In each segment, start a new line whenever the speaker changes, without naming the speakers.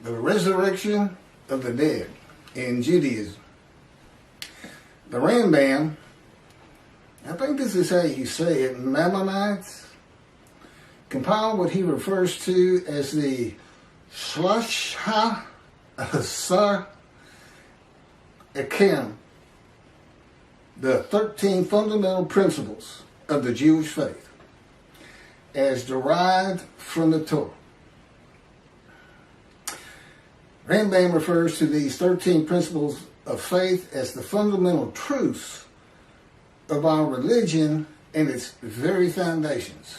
The resurrection of the dead in Judaism. The Rambam, I think this is how you say it, Maimonides, compiled what he refers to as the Shlohah Asar Ikkarim, the 13 fundamental principles of the Jewish faith, as derived from the Torah. Rambam refers to these 13 principles of faith as the fundamental truths of our religion and its very foundations.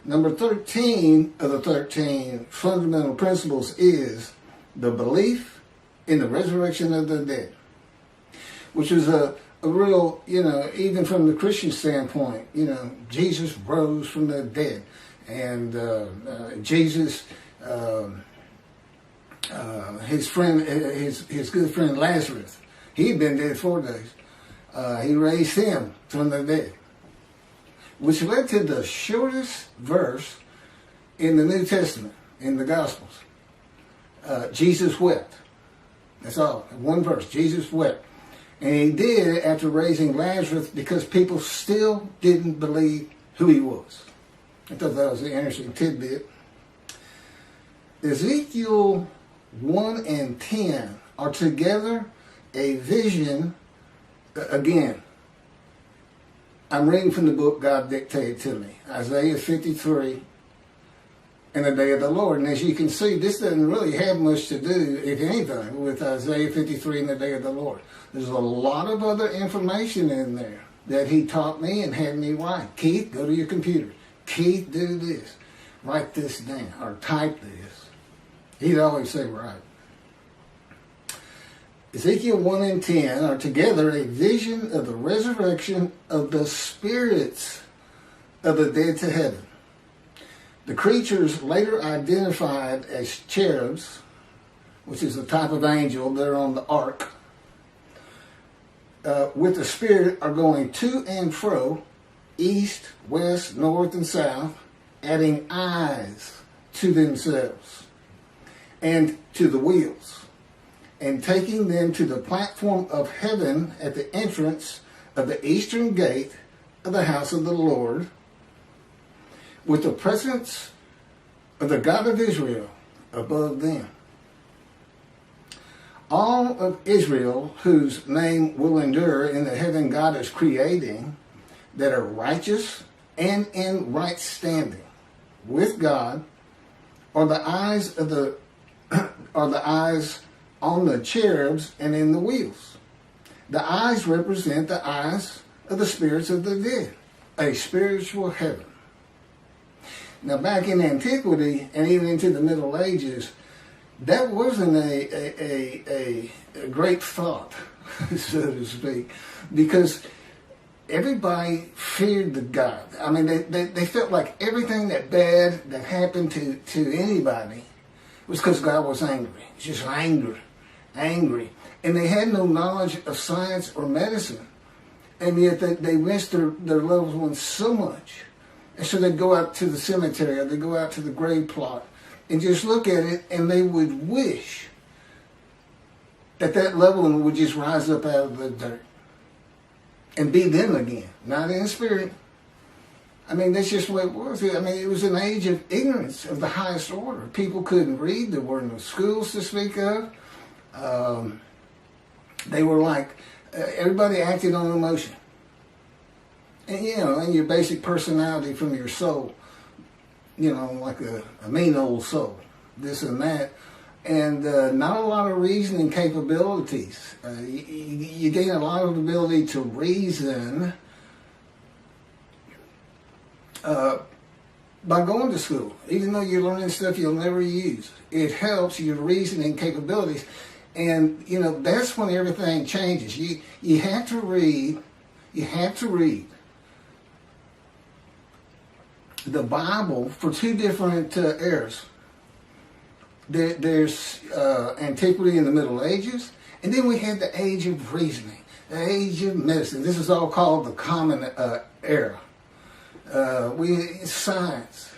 Number 13 of the 13 fundamental principles is the belief in the resurrection of the dead, which is a real, even from the Christian standpoint, Jesus rose from the dead, and Jesus, his good friend Lazarus, he'd been dead 4 days. He raised him from the dead, which led to the shortest verse in the New Testament, in the Gospels. Jesus wept. That's all. One verse. Jesus wept. And he did after raising Lazarus because people still didn't believe who he was. I thought that was an interesting tidbit. Ezekiel 1 and 10 are together a vision. Again, I'm reading from the book God dictated to me, Isaiah 53 and the day of the Lord. And as you can see, this doesn't really have much to do, if anything, with Isaiah 53 and the day of the Lord. There's a lot of other information in there that he taught me and had me write. Keith, go to your computer. Keith, do this. Write this down or type this. He'd always say, right. Ezekiel 1 and 10 are together a vision of the resurrection of the spirits of the dead to heaven. The creatures later identified as cherubs, which is a type of angel, they're on the ark, with the spirit are going to and fro, east, west, north, and south, adding eyes to themselves and to the wheels, and taking them to the platform of heaven at the entrance of the eastern gate of the house of the Lord, with the presence of the God of Israel above them. All of Israel, whose name will endure in the heaven God is creating, that are righteous and in right standing with God, are the eyes of the eyes on the cherubs and in the wheels. The eyes represent the eyes of the spirits of the dead, a spiritual heaven. Now, back in antiquity and even into the Middle Ages, that wasn't a great thought, so to speak, because everybody feared the God. I mean, they felt like everything that bad that happened to anybody was because God was angry. Just angry. And they had no knowledge of science or medicine. And yet they missed their loved ones so much. And so they'd go out to the cemetery or they'd go out to the grave plot and just look at it, and they would wish that loved one would just rise up out of the dirt and be them again, not in spirit. I mean, that's just what it was. I mean, it was an age of ignorance of the highest order. People couldn't read. There were no schools to speak of. They were like, everybody acted on emotion. And, and your basic personality from your soul, like a mean old soul, this and that. And not a lot of reasoning capabilities. You gain a lot of ability to reason by going to school, even though you're learning stuff you'll never use. It helps your reasoning capabilities. And, that's when everything changes. You have to read the Bible for two different eras. There's antiquity in the Middle Ages, and then we had the age of reasoning. The age of medicine. This is all called the common era. Science,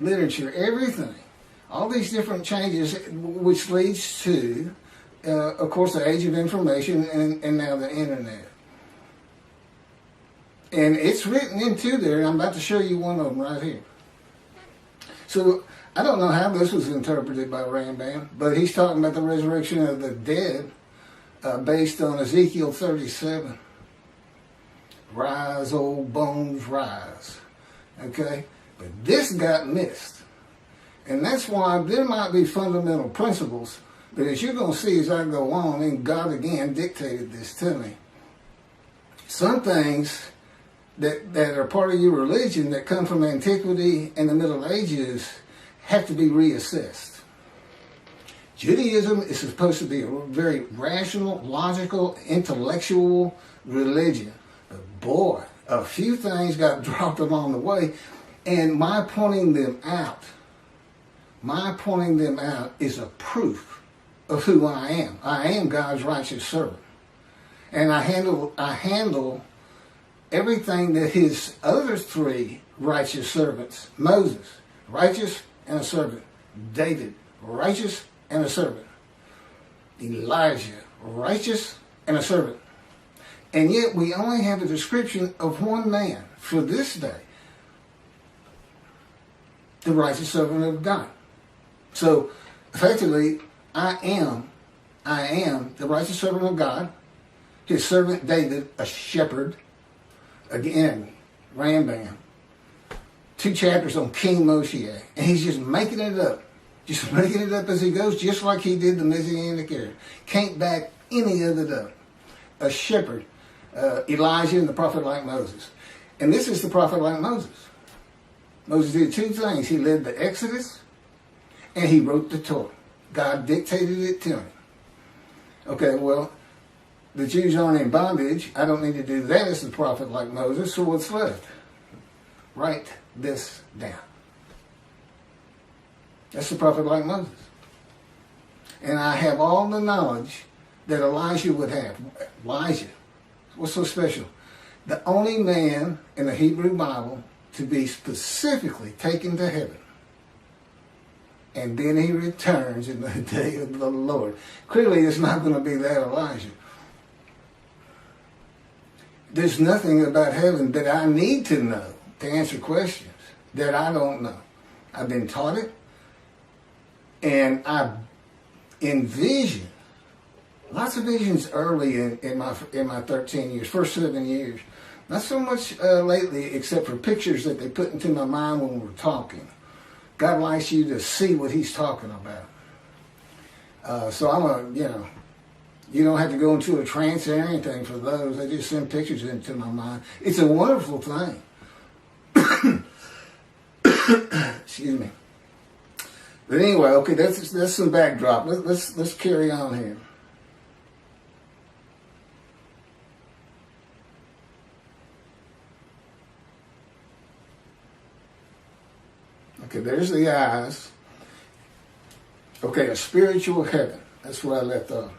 literature, everything. All these different changes, which leads to, of course, the age of information and now the internet. And it's written into there, and I'm about to show you one of them right here. So, I don't know how this was interpreted by Rambam, but he's talking about the resurrection of the dead based on Ezekiel 37. Rise, old bones, rise. Okay? But this got missed. And that's why there might be fundamental principles, but as you're going to see as I go on, and God again dictated this to me, some things that are part of your religion that come from antiquity and the Middle Ages have to be reassessed. Judaism is supposed to be a very rational, logical, intellectual religion. But boy, a few things got dropped along the way, and my pointing them out is a proof of who I am. I am God's righteous servant. And I handle everything that his other three righteous servants, Moses, righteous and a servant. David, righteous and a servant. Elijah, righteous and a servant. And yet we only have a description of one man for this day. The righteous servant of God. So, effectively, I am the righteous servant of God. His servant David, a shepherd. Again, Rambam. 2 chapters on King Moshe. And he's just making it up. Just making it up as he goes, just like he did the Messianic era. Can't back any of it up. A shepherd. Elijah and the prophet like Moses. And this is the prophet like Moses. Moses did 2 things. He led the Exodus and he wrote the Torah. God dictated it to him. Okay, well, the Jews aren't in bondage. I don't need to do that as the prophet like Moses, so what's left? Write this down. That's the prophet like Moses. And I have all the knowledge that Elijah would have. Elijah. What's so special? The only man in the Hebrew Bible to be specifically taken to heaven. And then he returns in the day of the Lord. Clearly, it's not going to be that Elijah. There's nothing about heaven that I need to know to answer questions that I don't know. I've been taught it. And I envision lots of visions early in my 13 years, first 7 years. Not so much lately, except for pictures that they put into my mind when we're talking. God likes you to see what he's talking about. So I'm you don't have to go into a trance or anything for those. They just send pictures into my mind. It's a wonderful thing. Excuse me. But anyway, okay, that's some backdrop. Let's carry on here. Okay, there's the eyes. Okay, a spiritual heaven. That's where I left off.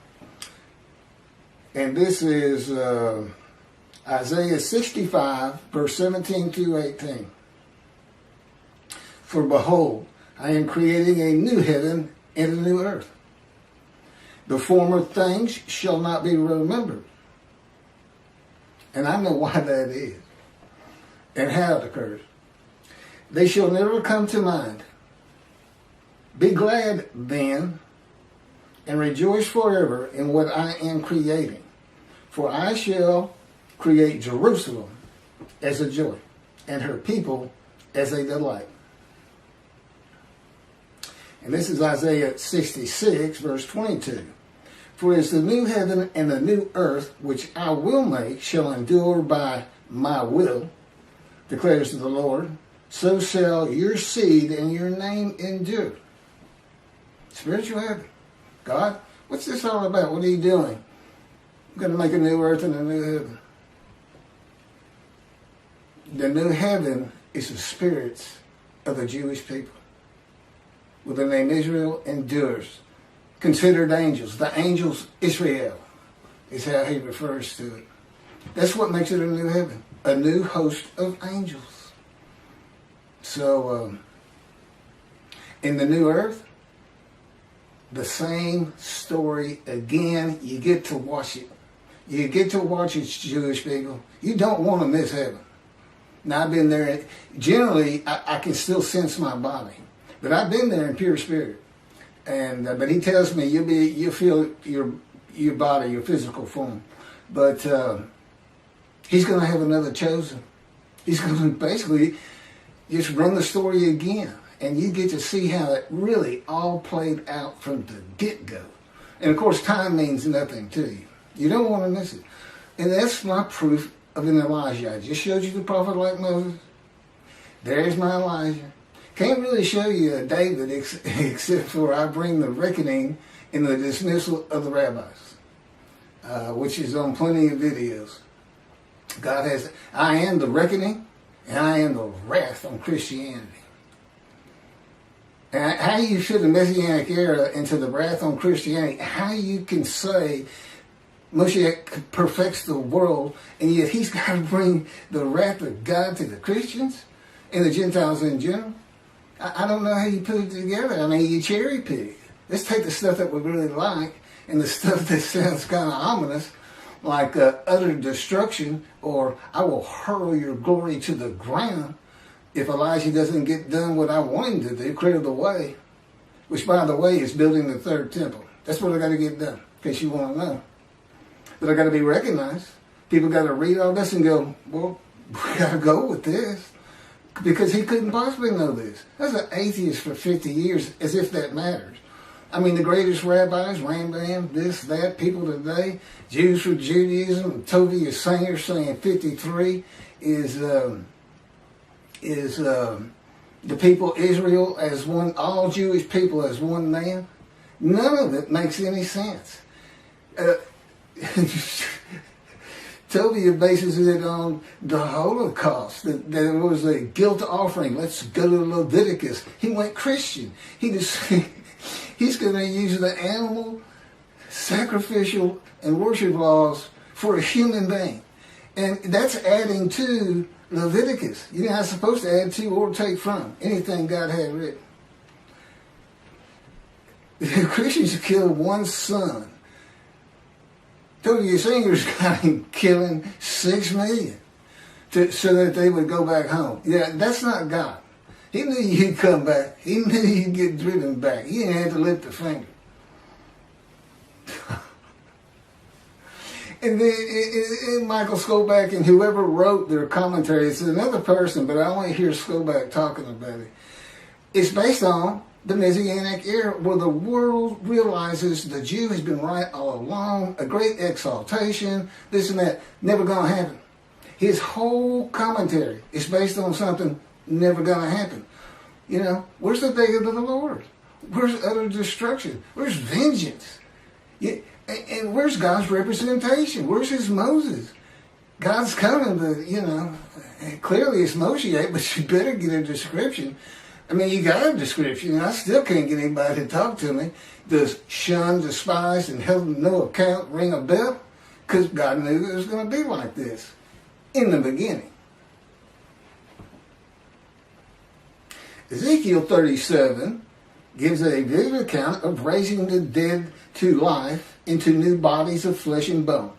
And this is Isaiah 65, verse 17 through 18. For behold, I am creating a new heaven and a new earth. The former things shall not be remembered. And I know why that is and how it occurs. They shall never come to mind. Be glad then and rejoice forever in what I am creating. For I shall create Jerusalem as a joy and her people as a delight. And this is Isaiah 66, verse 22. For as the new heaven and the new earth, which I will make, shall endure by my will, declares the Lord, so shall your seed and your name endure. Spiritual heaven. God, what's this all about? What are you doing? I'm going to make a new earth and a new heaven. The new heaven is the spirits of the Jewish people. With the name Israel endures. Considered angels. The angels Israel. is how he refers to it. That's what makes it a new heaven, a new host of angels. So, in the new earth, the same story again. You get to watch it. You get to watch it, Jewish people. You don't want to miss heaven. Now, I've been there. Generally, I can still sense my body, but I've been there in pure spirit. And but he tells me you'll feel your body, your physical form, but he's going to have another chosen. He's going to basically just run the story again, and you get to see how it really all played out from the get-go. And of course, time means nothing to you. You don't want to miss it. And that's my proof of an Elijah. I just showed you the prophet like Moses. There's my Elijah. Can't really show you a David except for I bring the reckoning in the dismissal of the rabbis, which is on plenty of videos. God has, I am the reckoning, and I am the wrath on Christianity. And how you fit the Messianic era into the wrath on Christianity, how you can say Moshe perfects the world, and yet he's got to bring the wrath of God to the Christians and the Gentiles in general. I don't know how you put it together. I mean, you cherry pick. Let's take the stuff that we really like and the stuff that sounds kind of ominous, like utter destruction, or I will hurl your glory to the ground if Elijah doesn't get done what I want him to do, clear the way, which, by the way, is building the third temple. That's what I got to get done, in case you want to know. But I got to be recognized. People got to read all this and go, well, we got to go with this. Because he couldn't possibly know this. That's an atheist for 50 years, as if that matters. I mean, the greatest rabbis, Rambam, this, that, people today, Jews for Judaism, Tovia Singer saying 53 is the people Israel as one, all Jewish people as one man. None of it makes any sense. Tovia bases it on the Holocaust, that there was a guilt offering. Let's go to Leviticus. He went Christian. He's going to use the animal, sacrificial, and worship laws for a human being. And that's adding to Leviticus. You're not supposed to add to or take from anything God had written. The Christians killed one son. Tovia Singer's got him killing 6 million so that they would go back home. Yeah, that's not God. He knew you'd come back. He knew you'd get driven back. He didn't have to lift a finger. And then Michael Skoback and whoever wrote their commentary, it's another person, but I only hear Skoback talking about it. It's based on the Messianic era, where the world realizes the Jew has been right all along, a great exaltation, this and that, never going to happen. His whole commentary is based on something never going to happen. You know, where's the day of the Lord? Where's utter destruction? Where's vengeance? And where's God's representation? Where's his Moses? God's coming, but, you know, clearly it's Moshe, but you better get a description. I mean, you got a description, and I still can't get anybody to talk to me. Does shun, despise, and held no account ring a bell? Because God knew it was going to be like this in the beginning. Ezekiel 37 gives a vivid account of raising the dead to life into new bodies of flesh and bone.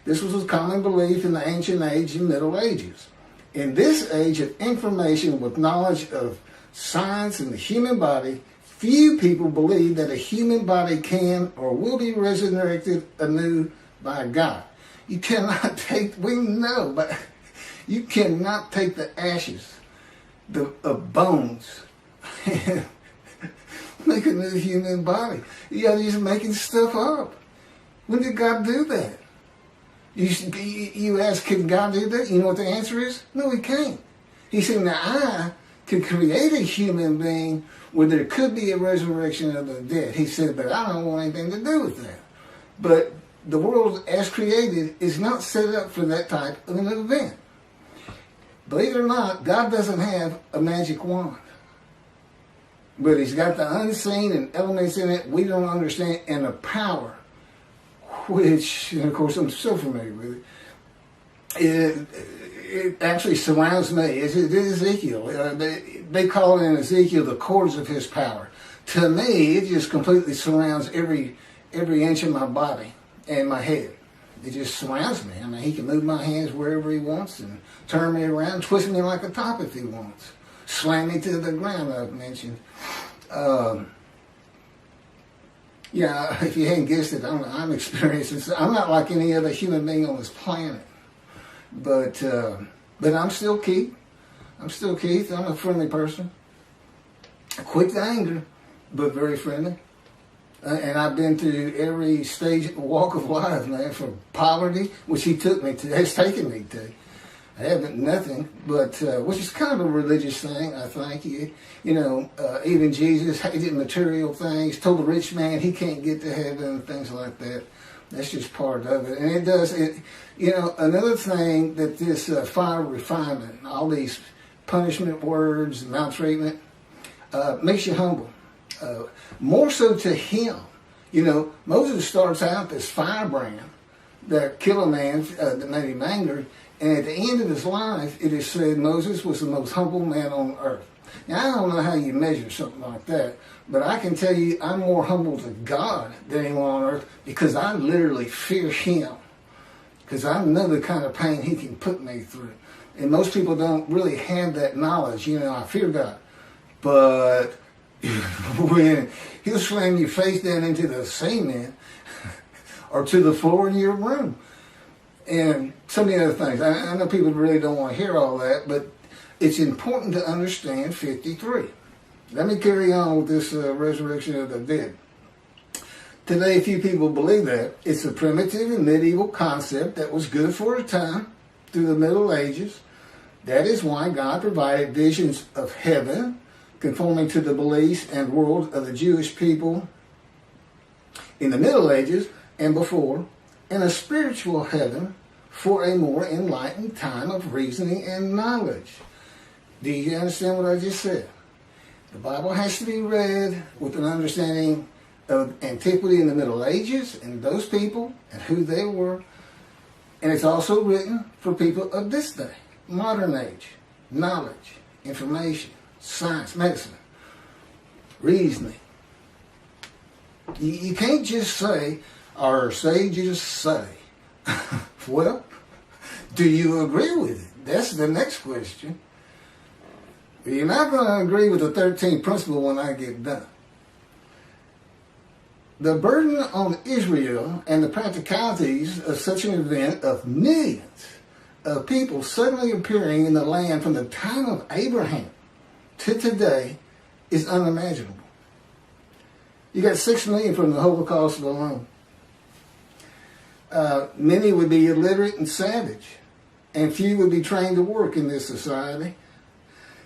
This was a common belief in the ancient age and Middle Ages. In this age of information with knowledge of science and the human body, few people believe that a human body can or will be resurrected anew by God. You cannot take, we know, but you cannot take the ashes of bones and make a new human body. You're just making stuff up. When did God do that? You ask, can God do that? You know what the answer is? No, he can't. He said, now I could create a human being where there could be a resurrection of the dead. He said, but I don't want anything to do with that. But the world as created is not set up for that type of an event. Believe it or not, God doesn't have a magic wand. But he's got the unseen and elements in it we don't understand, and a power which, and of course, I'm so familiar with it. It actually surrounds me. It is Ezekiel. They call it in Ezekiel the cords of his power. To me, it just completely surrounds every inch of my body and my head. It just surrounds me. I mean, he can move my hands wherever he wants and turn me around, twist me like a top if he wants. Slam me to the ground, I've mentioned. Yeah, if you hadn't guessed it, I'm experiencing. I'm not like any other human being on this planet. But I'm still Keith. I'm a friendly person. Quick to anger, but very friendly. And I've been through every stage, walk of life, man, from poverty, which he has taken me to. I haven't nothing, but which is kind of a religious thing, I think. Even Jesus hated material things, told the rich man he can't get to heaven, things like that. That's just part of it. And it does, another thing that this fire refinement, all these punishment words, maltreatment, makes you humble. More so to him. Moses starts out this firebrand that killed a man that made him angry. And at the end of his life, it is said Moses was the most humble man on earth. Now, I don't know how you measure something like that, but I can tell you I'm more humble to God than anyone on earth because I literally fear him. Because I know the kind of pain he can put me through. And most people don't really have that knowledge. I fear God. But when he'll slam your face down into the cement or to the floor in your room. And so many other things. I know people really don't want to hear all that, but it's important to understand 53. Let me carry on with this resurrection of the dead. Today, few people believe that. It's a primitive and medieval concept that was good for a time through the Middle Ages. That is why God provided visions of heaven, conforming to the beliefs and world of the Jewish people in the Middle Ages and before, and a spiritual heaven for a more enlightened time of reasoning and knowledge. Do you understand what I just said? The Bible has to be read with an understanding of antiquity in the Middle Ages and those people and who they were. And it's also written for people of this day, modern age, knowledge, information, science, medicine, reasoning. You can't just say, or sages say. Well, do you agree with it? That's the next question. You're not going to agree with the 13th principle when I get done. The burden on Israel and the practicalities of such an event of millions of people suddenly appearing in the land from the time of Abraham to today is unimaginable. You got 6 million from the Holocaust alone. Many would be illiterate and savage, and few would be trained to work in this society.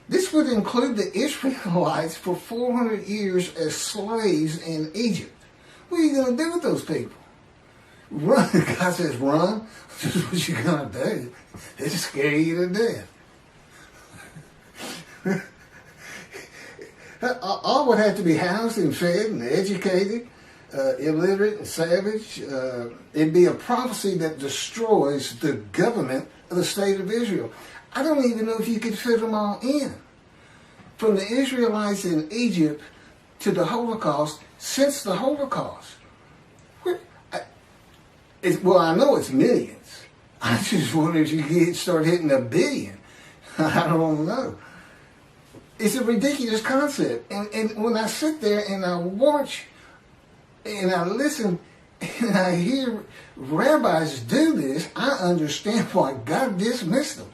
This would include the Israelites for 400 years as slaves in Egypt. What are you going to do with those people? Run. God says run. This is what you're going to do. It'll scare you to death. All would have to be housed and fed and educated, illiterate and savage. It'd be a prophecy that destroys the government of the state of Israel. I don't even know if you could fit them all in. From the Israelites in Egypt to the Holocaust, since the Holocaust. I know it's millions. I just wonder if you could start hitting 1 billion. I don't know. It's a ridiculous concept. And when I sit there and I watch and I listen and I hear rabbis do this, I understand why God dismissed them.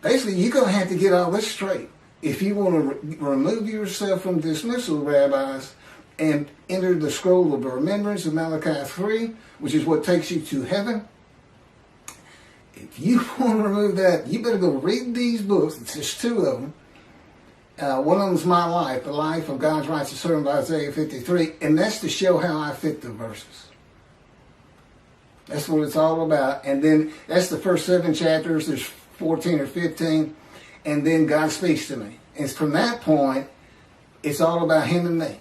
Basically, you're going to have to get all this straight. If you want to remove yourself from dismissal, rabbis, and enter the scroll of remembrance of Malachi 3, which is what takes you to heaven, if you want to remove that, you better go read these books. It's just 2 of them. One of them is my life, the life of God's righteous servant by Isaiah 53, and that's to show how I fit the verses. That's what it's all about. And then that's the first 7 chapters. There's 14 or 15, and then God speaks to me. And from that point, it's all about him and me.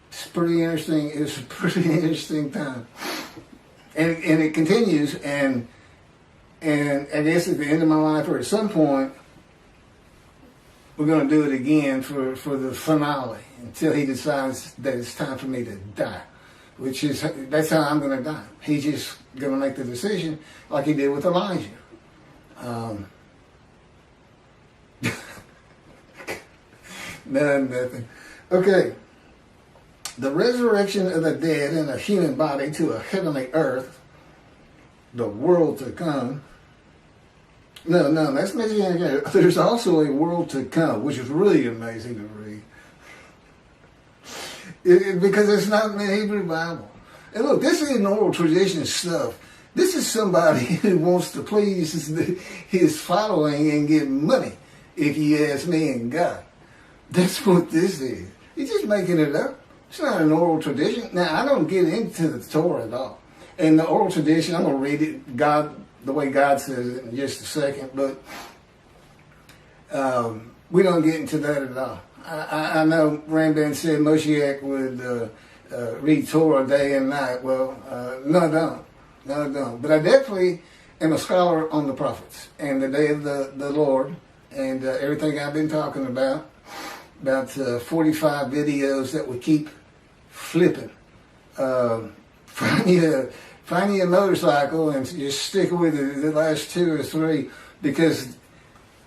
It's pretty interesting. It was a pretty interesting time. And it continues, and I guess at the end of my life or at some point, we're going to do it again for the finale until he decides that it's time for me to die, that's how I'm going to die. He's just going to make the decision like he did with Elijah. Nothing. Okay. The resurrection of the dead in a human body to a heavenly earth, the world to come. No, that's Messianic. There's also a world to come, which is really amazing to read. Because it's not in the Hebrew Bible. And look, this isn't oral tradition stuff. This is somebody who wants to please his following and get money, if you ask me and God. That's what this is. He's just making it up. It's not an oral tradition. Now, I don't get into the Torah at all. And the oral tradition, I'm going to read it the way God says it in just a second, but we don't get into that at all. I know Rambam said Moshiach would read Torah day and night. Well, no, I don't. But I definitely am a scholar on the prophets and the day of the Lord and everything I've been talking about 45 videos that we keep flipping. Find you a motorcycle and just stick with it the last 2 or 3 because,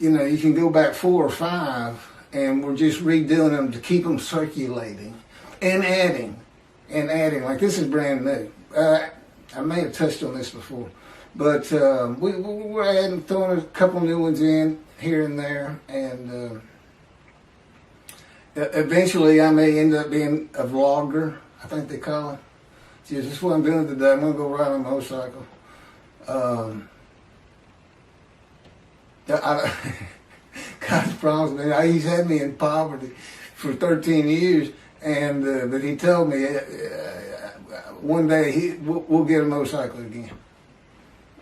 you can go back 4 or 5 and we're just redoing them to keep them circulating and adding. Like this is brand new. I may have touched on this before, but we're adding, throwing a couple new ones in here and there, and eventually I may end up being a vlogger, I think they call it. This is what I'm doing today. I'm going to go ride on a motorcycle. God's promised me. He's had me in poverty for 13 years, and but he told me one day we'll get a motorcycle again.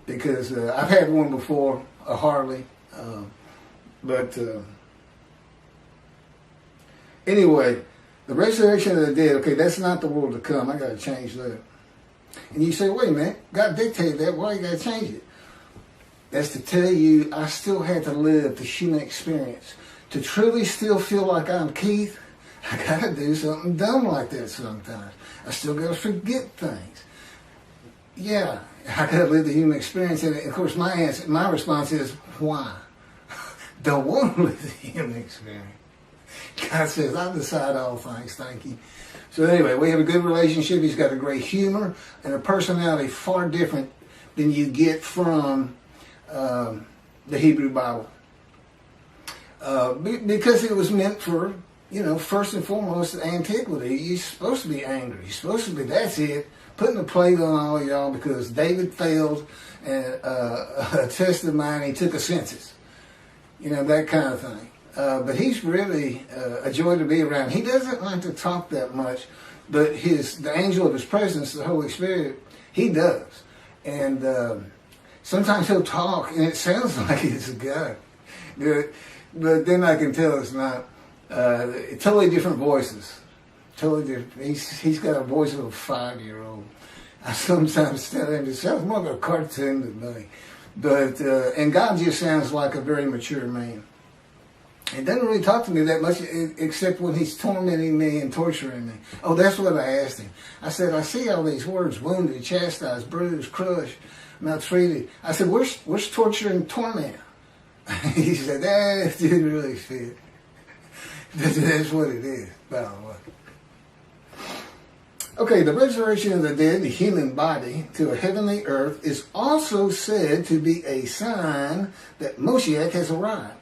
Because I've had one before, a Harley. But anyway, the resurrection of the dead, okay, that's not the world to come. I got to change that. And you say, wait a minute, God dictated that. Why you got to change it? That's to tell you I still had to live the human experience. To truly still feel like I'm Keith, I got to do something dumb like that sometimes. I still got to forget things. Yeah, I got to live the human experience. And of course, my response is, why? Don't want to live the human experience. God says, I decide all things, thank you. So anyway, we have a good relationship. He's got a great humor and a personality far different than you get from the Hebrew Bible. Because it was meant for, first and foremost, antiquity. You're supposed to be angry. You're supposed to be, that's it, putting a plate on all of y'all because David failed a test of mine. He took a census. That kind of thing. But he's really a joy to be around. He doesn't like to talk that much, but the angel of his presence, the Holy Spirit, he does. And sometimes he'll talk, and it sounds like it's a guy. But then I can tell it's not. Totally different voices. Totally different. He's got a voice of a 5-year-old. I sometimes tell him it sounds more like a cartoon than me. But and God just sounds like a very mature man. He doesn't really talk to me that much, except when he's tormenting me and torturing me. Oh, that's what I asked him. I said, I see all these words: wounded, chastised, bruised, crushed, maltreated. I said, where's torture and torment? He said, that didn't really fit. That's what it is, by the way. Okay, the resurrection of the dead, the human body, to a heavenly earth is also said to be a sign that Moshiach has arrived,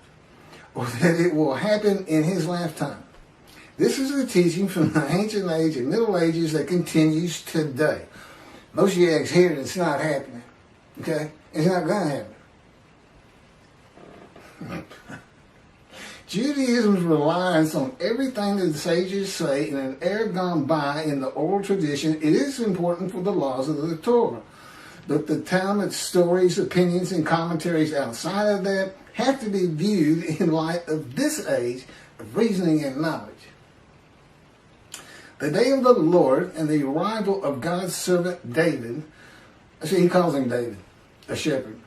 or that it will happen in his lifetime. This is a teaching from the ancient age and Middle Ages that continues today. Moshiach's here and it's not happening. Okay? It's not going to happen. Judaism's reliance on everything that the sages say in an era gone by in the oral tradition, it is important for the laws of the Torah. But the Talmud's stories, opinions, and commentaries outside of that have to be viewed in light of this age of reasoning and knowledge. The day of the Lord and the arrival of God's servant David See, he calls him David, a shepherd.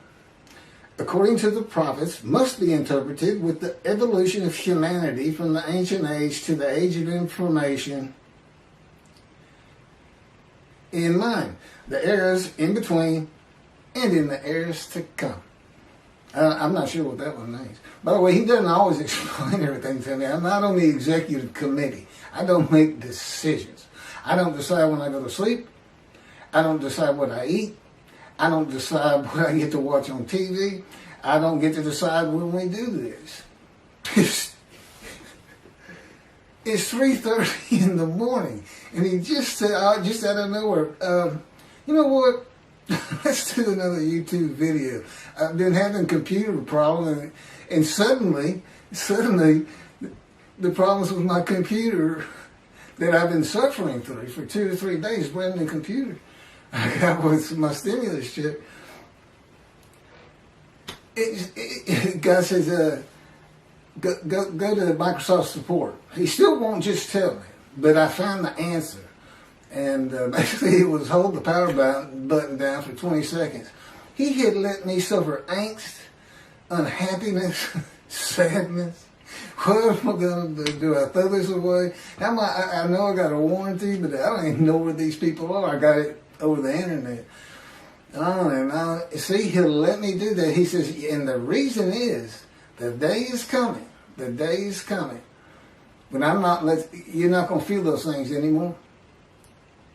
According to the prophets, must be interpreted with the evolution of humanity from the ancient age to the age of information in mind. The eras in between and in the eras to come. I'm not sure what that one means. By the way, he doesn't always explain everything to me. I'm not on the executive committee. I don't make decisions. I don't decide when I go to sleep. I don't decide what I eat. I don't decide what I get to watch on TV. I don't get to decide when we do this. It's 3:30 in the morning, and he just said, just out of nowhere, you know what? Let's do another YouTube video. I've been having computer problems, and suddenly, the problems with my computer that I've been suffering through for 2 or 3 days, brand new computer I got with my stimulus check. God says, go to Microsoft support. He still won't just tell me, but I found the answer. And basically it was hold the power button down for 20 seconds. He had let me suffer angst, unhappiness, sadness. What am I going to do? Do I throw this away? I know I got a warranty, but I don't even know where these people are. I got it over the internet. On and on. See, he'll let me do that. He says, and the reason is, the day is coming. The day is coming. But you're not going to feel those things anymore.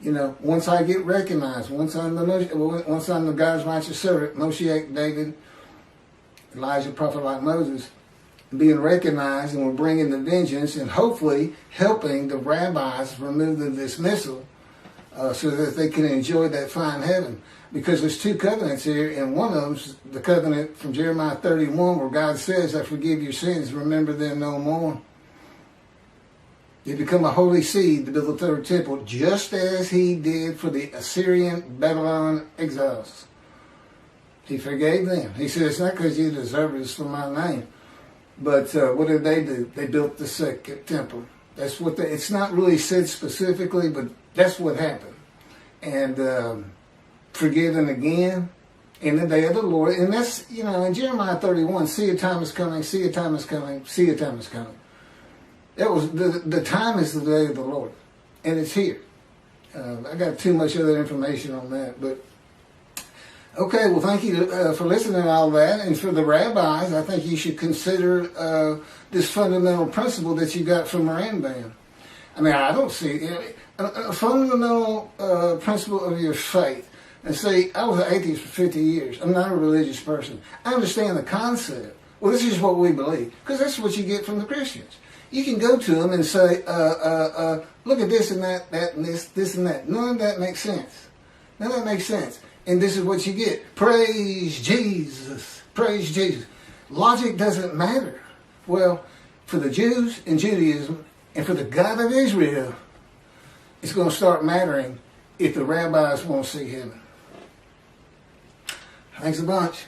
You know, once I get recognized, once I'm the God's righteous servant, Moshiach, David, Elijah, prophet like Moses, being recognized, and we're bringing the vengeance and hopefully helping the rabbis remove the dismissal so that they can enjoy that fine heaven. Because there's 2 covenants here, and one of them's the covenant from Jeremiah 31 where God says, I forgive your sins, remember them no more. You become a holy seed to build the 3rd temple, just as he did for the Assyrian Babylon exiles. He forgave them. He said, it's not because you deserve it, it's for my name. But what did they do? They built the 2nd temple. That's what it's not really said specifically, but that's what happened. And forgiven again in the day of the Lord. And that's, you know, in Jeremiah 31, see a time is coming, see a time is coming, see a time is coming. It was the time is the day of the Lord, and it's here. I got too much other information on that, but okay. Well, thank you for listening to all that, and for the rabbis, I think you should consider this fundamental principle that you got from Rambam. I mean, I don't see a fundamental principle of your faith. And see, I was an atheist for 50 years. I'm not a religious person. I understand the concept. Well, this is what we believe, because that's what you get from the Christians. You can go to them and say, look at this and that and this and that. None of that makes sense. None of that makes sense. And this is what you get. Praise Jesus. Praise Jesus. Logic doesn't matter. Well, for the Jews in Judaism and for the God of Israel, it's going to start mattering if the rabbis won't see heaven. Thanks a bunch.